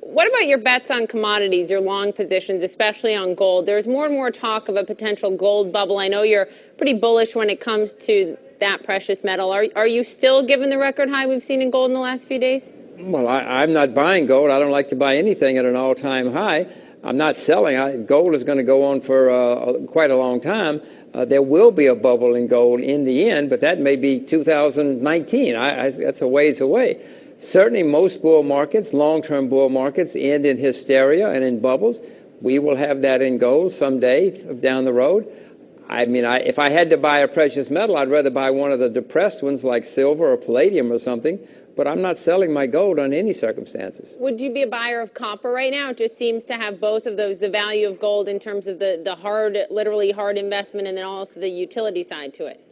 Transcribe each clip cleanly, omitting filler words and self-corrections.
What about your bets on commodities, your long positions, especially on gold? There's more and more talk of a potential gold bubble. I know you're pretty bullish when it comes to that precious metal. Are you still, given the record high we've seen in gold in the last few days? Well, I'm not buying gold. I don't like to buy anything at an all-time high. I'm not selling. Gold is going to go on for quite a long time. There will be a bubble in gold in the end, but that may be 2019. That's a ways away. Certainly most bull markets, long-term bull markets, end in hysteria and in bubbles. We will have that in gold someday down the road. I mean, if I had to buy a precious metal, I'd rather buy one of the depressed ones like silver or palladium or something, but I'm not selling my gold under any circumstances. Would you be a buyer of copper right now? It just seems to have both of those, the value of gold in terms of the hard, literally hard investment, and then also the utility side to it.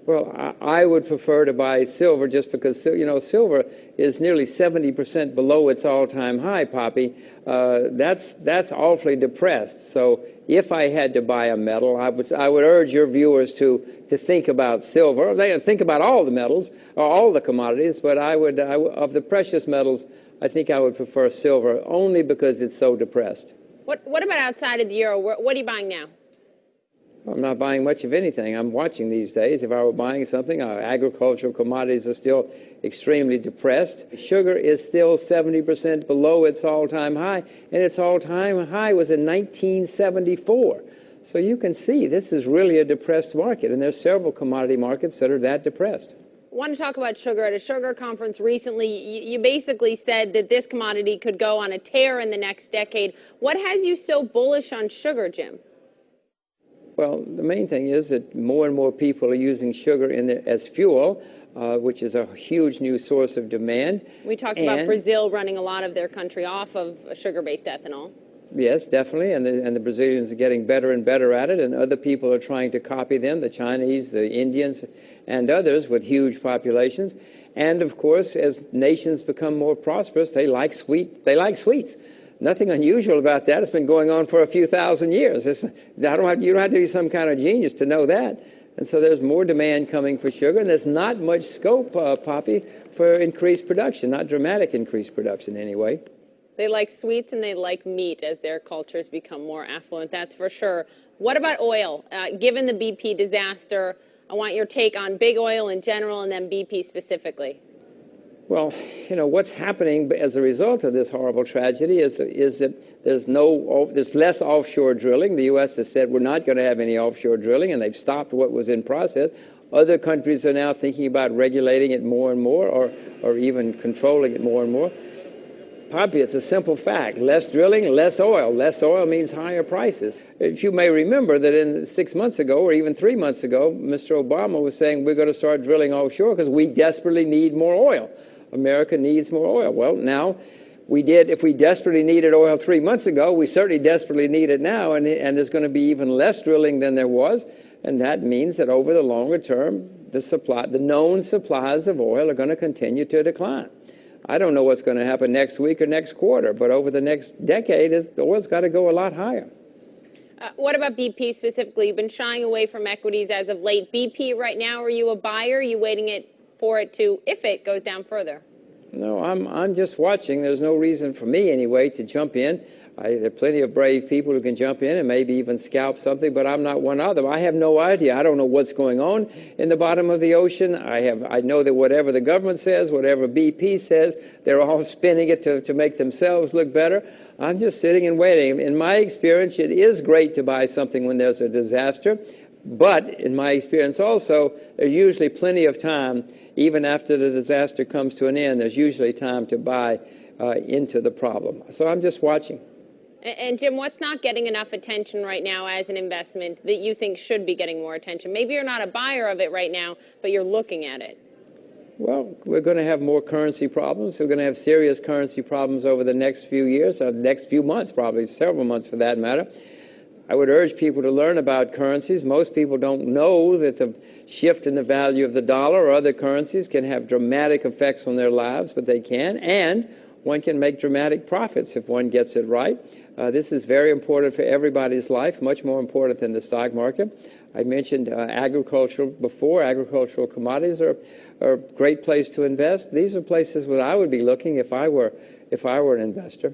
Well, I would prefer to buy silver just because, you know, silver is nearly 70% below its all-time high, Poppy. That's awfully depressed. So if I had to buy a metal, I would urge your viewers to think about silver. They think about all the metals or all the commodities, but of the precious metals, I think I would prefer silver only because it's so depressed. What about outside of the euro? What are you buying now? I'm not buying much of anything. I'm watching these days. If I were buying something, agricultural commodities are still extremely depressed. Sugar is still 70% below its all-time high, and its all-time high was in 1974. So you can see this is really a depressed market, and there's several commodity markets that are that depressed. I want to talk about sugar. At a sugar conference recently, you basically said that this commodity could go on a tear in the next decade. What has you so bullish on sugar, Jim? Well, the main thing is that more and more people are using sugar as fuel, which is a huge new source of demand. We talked about Brazil running a lot of their country off of sugar-based ethanol. Yes, definitely, and the Brazilians are getting better and better at it, and other people are trying to copy them, the Chinese, the Indians, and others with huge populations. And, of course, as nations become more prosperous, they like sweets. Nothing unusual about that. It's been going on for a few thousand years. You don't have to be some kind of genius to know that. And so there's more demand coming for sugar, and there's not much scope, Poppy, for increased production, not dramatic increased production anyway. They like sweets and they like meat as their cultures become more affluent, that's for sure. What about oil? Given the BP disaster, I want your take on big oil in general and then BP specifically. Well, you know, what's happening as a result of this horrible tragedy is that there's less offshore drilling. The U.S. has said we're not going to have any offshore drilling, and they've stopped what was in process. Other countries are now thinking about regulating it more and more, or even controlling it more and more. Poppy, it's a simple fact. Less drilling, less oil. Less oil means higher prices. If you may remember that 6 months ago, or even 3 months ago, Mr. Obama was saying we're going to start drilling offshore because we desperately need more oil. America needs more oil. Well, now if we desperately needed oil 3 months ago, we certainly desperately need it now, and there's going to be even less drilling than there was, and that means that over the longer term, the known supplies of oil are going to continue to decline. I don't know what's going to happen next week or next quarter, but over the next decade, the oil's got to go a lot higher. What about BP specifically? You've been shying away from equities as of late. BP right now, are you a buyer? Are you waiting for it to, if it goes down further? No, I'm just watching. There's no reason for me anyway to jump in. There are plenty of brave people who can jump in and maybe even scalp something, but I'm not one of them. I have no idea. I don't know what's going on in the bottom of the ocean. I know that whatever the government says, whatever BP says, they're all spinning it to make themselves look better. I'm just sitting and waiting. In my experience, it is great to buy something when there's a disaster, but in my experience also, there's usually plenty of time. Even after the disaster comes to an end, there's usually time to buy into the problem. So I'm just watching. And Jim, what's not getting enough attention right now as an investment that you think should be getting more attention? Maybe you're not a buyer of it right now, but you're looking at it. Well, we're going to have more currency problems. We're going to have serious currency problems over the next few years, or next few months, probably several months for that matter. I would urge people to learn about currencies. Most people don't know that the shift in the value of the dollar or other currencies can have dramatic effects on their lives, but they can, and one can make dramatic profits if one gets it right. This is very important for everybody's life, much more important than the stock market. I mentioned agriculture before. Agricultural commodities are a great place to invest. These are places where I would be looking if I were an investor.